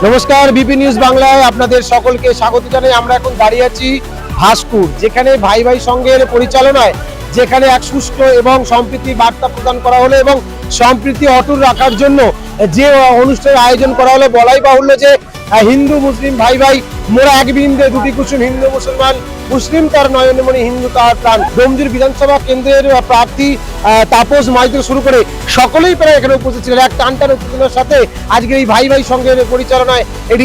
নমস্কার, BP news বাংলায় আপনাদের সকলকে স্বাগত জানাই। আমরা এখন দাঁড়িয়ে আছি ভাস্কুর, যেখানে ভাই ভাই সংঘের পরিচালনায় যেখানে এক সুষ্ঠু এবং সম্প্রীতি বার্তা প্রদান করা হলো এবং সম্প্রীতি অটুট রাখার জন্য যে অনুষ্ঠানের আয়োজন করা হলো, বলাই বাহুল্য যে হিন্দু মুসলিম ভাই ভাই মোরা এক বৃন্দে দুটি কুসুম, হিন্দু মুসলমান মুসলিম তার নয়নমণি, হিন্দু তার প্রাণ। ডোমজুর বিধানসভা কেন্দ্রের প্রার্থী তাপস মাই থেকে শুরু করে সকলেই প্রায় এখানে উপস্থিত ছিলেন। এক টানটান উত্তেজনার সাথে আজকের এই ভাই ভাই সংঘের পরিচালনায় এটি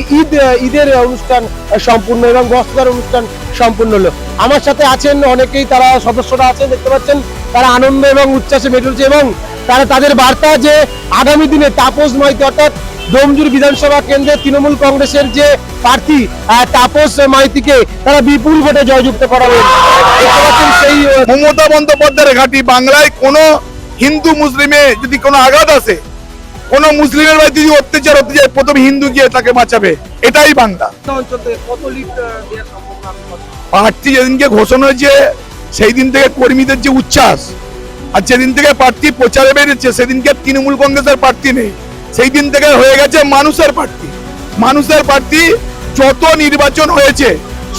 ঈদের অনুষ্ঠান সম্পূর্ণ এবং বস্ত্রদান অনুষ্ঠান সম্পূর্ণ হলো। আমার সাথে আছেন অনেকেই, তারা সদস্যরা আছেন, দেখতে পাচ্ছেন তারা আনন্দ এবং উচ্ছ্বাসে মেতে উঠেছে এবং তারা তাদের বার্তা যে আগামী দিনে তাপস মাইতি অর্থাৎ ডোমজুর বিধানসভা কেন্দ্রে তৃণমূল কংগ্রেসের যে প্রার্থী তাপস মাইতিকে তারা বিপুল ভোটে জয়যুক্ত করাবেন। সেই মমতা বন্দ্যোপাধ্যায়ের ঘাঁটি বাংলায় কোন হিন্দু মুসলিমে যদি কোনো আঘাত আসে, কোন মুসলিমের বাড়ি যদি অত্যাচার হতে যায়, প্রথম হিন্দু গিয়ে তাকে বাঁচাবে, এটাই বাংলা। প্রার্থী যেদিনকে ঘোষণা হয়েছে সেই দিন থেকে কর্মীদের যে উচ্ছ্বাস, আর যেদিন থেকে প্রার্থী প্রচারে বেরিয়েছে সেদিনকে তৃণমূল কংগ্রেসের প্রার্থী নেই, সেই দিন থেকে হয়ে গেছে মানুষের প্রার্থী। মানুষের প্রার্থী যত নির্বাচন হয়েছে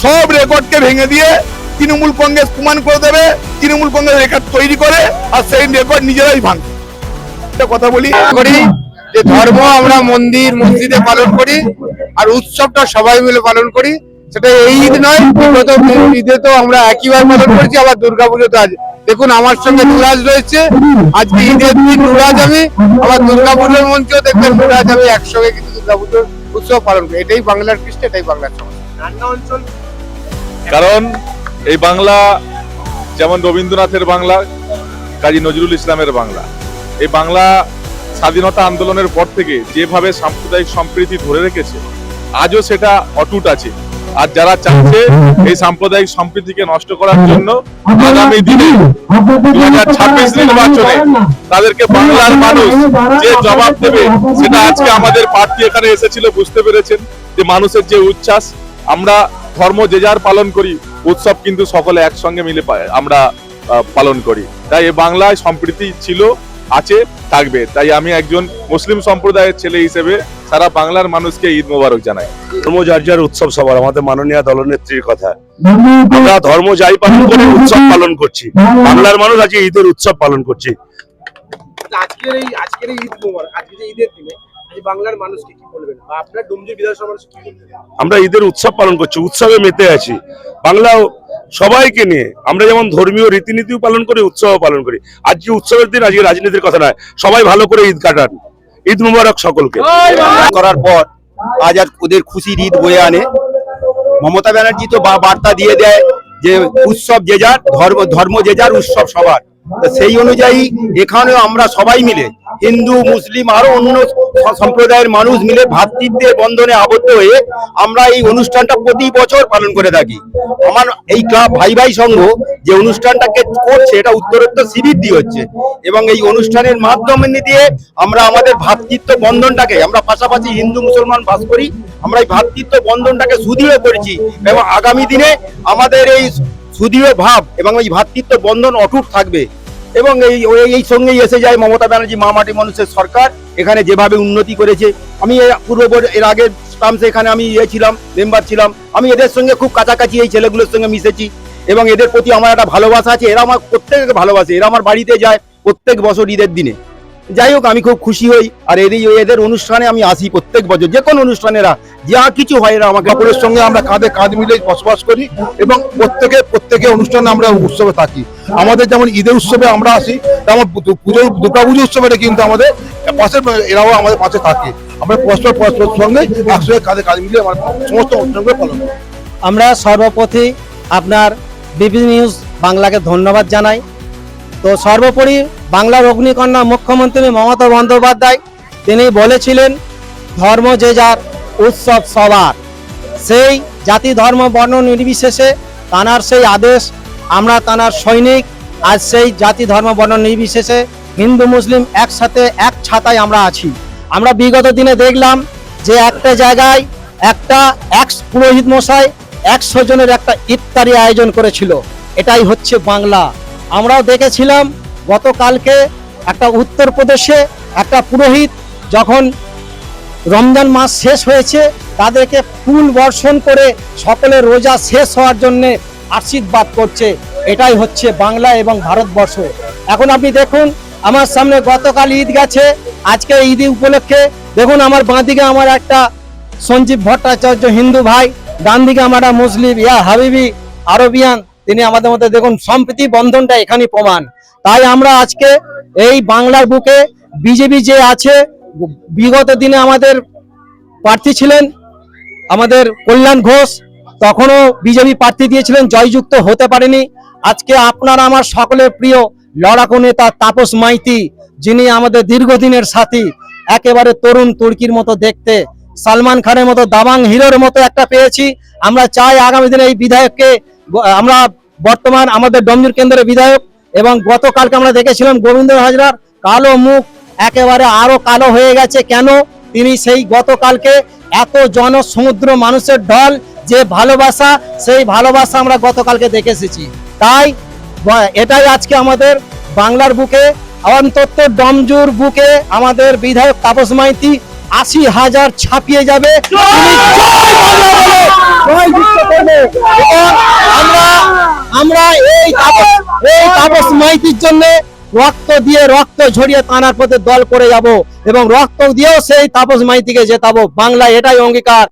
সব রেকর্ডকে ভেঙে দিয়ে তৃণমূল কংগ্রেস প্রমাণ করে দেবে, তৃণমূল কংগ্রেস রেকর্ড তৈরি করে আর সেই রেকর্ড নিজেরাই ভাঙবে। একটা কথা বলি যে ধর্ম আমরা মন্দির মসজিদে পালন করি আর উৎসবটা সবাই মিলে পালন করি, সেটা এই ঈদ নয়, বিগত ঈদে তো আমরা একইবার পালন করেছি, আবার দুর্গাপুজোতে আজ দেখুন আমার সঙ্গে নুরাজ রয়েছে, আজকে ঈদের দিন নুরাজ আমি, আবার দুর্গাপুজোর মঞ্চেও দেখবেন নুরাজ আমি একসঙ্গে কিন্তু দুর্গাপুজোর উৎসব পালন করি। এটাই বাংলার কৃষ্টি, এটাই বাংলার সমাজ। কারণ এই বাংলা যেমন রবীন্দ্রনাথের বাংলা, কাজী নজরুল ইসলামের বাংলা। এই বাংলা স্বাধীনতা আন্দোলনের পর থেকে যেভাবে সাম্প্রদায়িক সম্প্রীতি ধরে রেখেছে আজও সেটা অটুট আছে। আর যারা চাচ্ছে এই সাম্প্রদায়িক সম্প্রীতিকে নষ্ট করার জন্য আগামী দিনে 2026 নির্বাচনে তাদেরকে বাংলার মানুষ যে জবাব দেবে সেটা আজকে আমাদের প্রার্থী এখানে এসেছিল বুঝতে পেরেছেন যে মানুষের যে উচ্ছ্বাস। আমরা ধর্ম যে যার পালন করি, উৎসব কিন্তু সকলে একসঙ্গে মিলে আমরা পালন করি। তাই এই বাংলায় সম্প্রীতি ছিল, আছে, থাকবে। তাই আমি একজন মুসলিম সম্প্রদায়ের ছেলে হিসেবে সারা বাংলার মানুষকে ঈদ মোবারক জানাই। ধর্ম যার যার উৎসব সবার, আমাদের মাননীয় দলনেত্রীর কথা। আমরা ধর্ম যাই পালন করে উৎসব পালন করছি, বাংলার মানুষ আজকে ঈদের উৎসব পালন করছি। আজকের এই ঈদ মোবারক, আজকে যে ঈদের দিনে বাংলার মানুষকে কি বলবেন বা আপনার ডোমজুর বিধানসভা কি বলবেন? আমরা ঈদের উৎসব পালন করছি, উৎসবে মেতে আছি। বাংলা সবাইকে নিয়ে আমরা যেমন ধর্মীয় রীতিনীতিও পালন করি, উৎসব পালন করি। আজকে উৎসবের দিন, আজকে রাজনীতির কথা নয়, সবাই ভালো করে ঈদ কাটান। ঈদ মুবারক সকলকে। করার পর আজ আর ওদের খুশির ঈদ বয়ে আনে। মমতা ব্যানার্জি তো বার্তা দিয়ে দেয় যে উৎসব যে যার, ধর্ম যে যার, উৎসব সবার। সেই অনুযায়ী এখানেও আমরা সবাই মিলে হিন্দু মুসলিম আরো অন্য সম্প্রদায়ের মানুষ মিলে ভ্রাতৃত্বের বন্ধনে আবদ্ধ হয়ে আমরা এই অনুষ্ঠানটা প্রতি বছর পালন করে থাকি। আমার এই ক্লাব ভাই ভাই সংঘ যে অনুষ্ঠানটাকে করছে এটা উত্তরোত্তর শ্রীবৃদ্ধি হচ্ছে এবং এই অনুষ্ঠানের মাধ্যমে দিয়ে আমরা আমাদের ভ্রাতৃত্ব বন্ধনটাকে, আমরা পাশাপাশি হিন্দু মুসলমান বাস করি, আমরা এই ভ্রাতৃত্ব বন্ধনটাকে সুদৃঢ় করেছি এবং আগামী দিনে আমাদের এই সুদৃঢ় ভাব এবং এই ভ্রাতৃত্ব বন্ধন অটুট থাকবে। এবং এই সঙ্গেই এসে যায় মমতা ব্যানার্জি মা মাটি মানুষের সরকার এখানে যেভাবে উন্নতি করেছে। আমি এর আগের টার্মসে এখানে আমি ছিলাম, মেম্বার ছিলাম, আমি এদের সঙ্গে খুব কাছাকাছি এই ছেলেগুলোর সঙ্গে মিশেছি এবং এদের প্রতি আমার একটা ভালোবাসা আছে। এরা আমার প্রত্যেককে ভালোবাসে, এরা আমার বাড়িতে যায় প্রত্যেক বছর ঈদের দিনে। যাই হোক, আমি খুব খুশি হই আর এদের অনুষ্ঠানে আমি আসি প্রত্যেক বছর, যে কোনো অনুষ্ঠানেরা যা কিছু হয় এরা আমাকে। অপরের সঙ্গে আমরা কাঁধে কাঁধ মিলে বসবাস করি এবং প্রত্যেকে অনুষ্ঠানে আমরা উৎসবে থাকি। আমাদের যেমন ঈদের উৎসবে আমরা আসি, তেমন দুর্গা পুজো উৎসবে কিন্তু আমাদের পাশে, এরাও আমাদের পাশে থাকে। আমরা পরস্পর সঙ্গে একসঙ্গে কাঁধে কাঁধ মিলিয়ে আমার সমস্ত অনুষ্ঠানগুলো পালন করি। আমরা সর্বপ্রথম আপনার বিপি নিউজ বাংলাকে ধন্যবাদ জানাই। তো সর্বোপরি বাংলার অগ্নিকন্যা মুখ্যমন্ত্রী মমতা বন্দ্যোপাধ্যায় তিনি বলেছিলেন ধর্ম যে যার, উৎসব সবার। সেই জাতি ধর্ম বর্ণ নির্বিশেষে তানার সেই আদেশ, আমরা তানার সৈনিক। আজ সেই জাতি ধর্ম বর্ণ নির্বিশেষে হিন্দু মুসলিম একসাথে এক ছাতায় আমরা আছি। আমরা বিগত দিনে দেখলাম যে একটা জায়গায় এক পুরোহিত মশাই 100 জনের একটা ইফতারি আয়োজন করেছিল। এটাই হচ্ছে বাংলা। আমরাও দেখেছিলাম গতকালকে একটা উত্তরপ্রদেশে একটা পুরোহিত যখন রমজান মাস শেষ হয়েছে, তাদেরকে ফুল বর্ষণ করে সকলে রোজা শেষ হওয়ার জন্য আশীর্বাদ করছে। এটাই হচ্ছে বাংলা এবং ভারতবর্ষ। এখন আপনি দেখুন আমার সামনে গতকাল ঈদ গেছে, আজকে ঈদ উপলক্ষে দেখুন আমার বাঁদিকে আমার একটা সঞ্জীব ভট্টাচার্য হিন্দু ভাই, ডান দিকে আমরা মুসলিম ইয়া হাবিবি আরবিয়ান, তিনি আমাদের মধ্যে দেখুন সম্প্রীতি বন্ধনটা এখানেই প্রমাণ। তাই আমরা আজকে এই বাংলার বুকে বিজেপি যে আছে, বিগত দিনে আমাদের প্রার্থী ছিলেন আমাদের কল্যাণ ঘোষ, তখনও বিজেপি প্রার্থী দিয়েছিলেন, জয়যুক্ত হতে পারেনি। আজকে আপনারা আমার সকলের প্রিয় লড়াকু নেতা তাপস মাইতি, যিনি আমাদের দীর্ঘদিনের সাথী, একেবারে তরুণ তুর্কির মতো দেখতে, সালমান খানের মতো দাবাং হিরোর মতো একটা পেয়েছি। আমরা চাই আগামী দিনে এই বিধায়ককে, আমরা বর্তমান আমাদের ডমজুর কেন্দ্রের বিধায়ক, এবং গতকালকে আমরা দেখেছিলাম গোবিন্দ হাজরার কালো মুখ একেবারে আরো কালো হয়ে গেছে। কেন? তিনি সেই গতকালকে এত জনসমুদ্র মানুষের ঢল, যে ভালোবাসা, সেই ভালোবাসা আমরা গতকালকে দেখে এসেছি। তাই এটাই আজকে আমাদের বাংলার বুকে, অন্তত ডমজুর বুকে আমাদের বিধায়ক তাপস মাইতি 80,000 ছাপিয়ে যাবে। আমরা এই তাপস মাইতির জন্য রক্ত দিয়ে, রক্ত ঝরিয়ে তানার পথে দল করে যাব, এবং রক্ত দিয়েও সেই তাপস মাইতিকে জেতাবো। বাংলা এটাই অঙ্গীকার।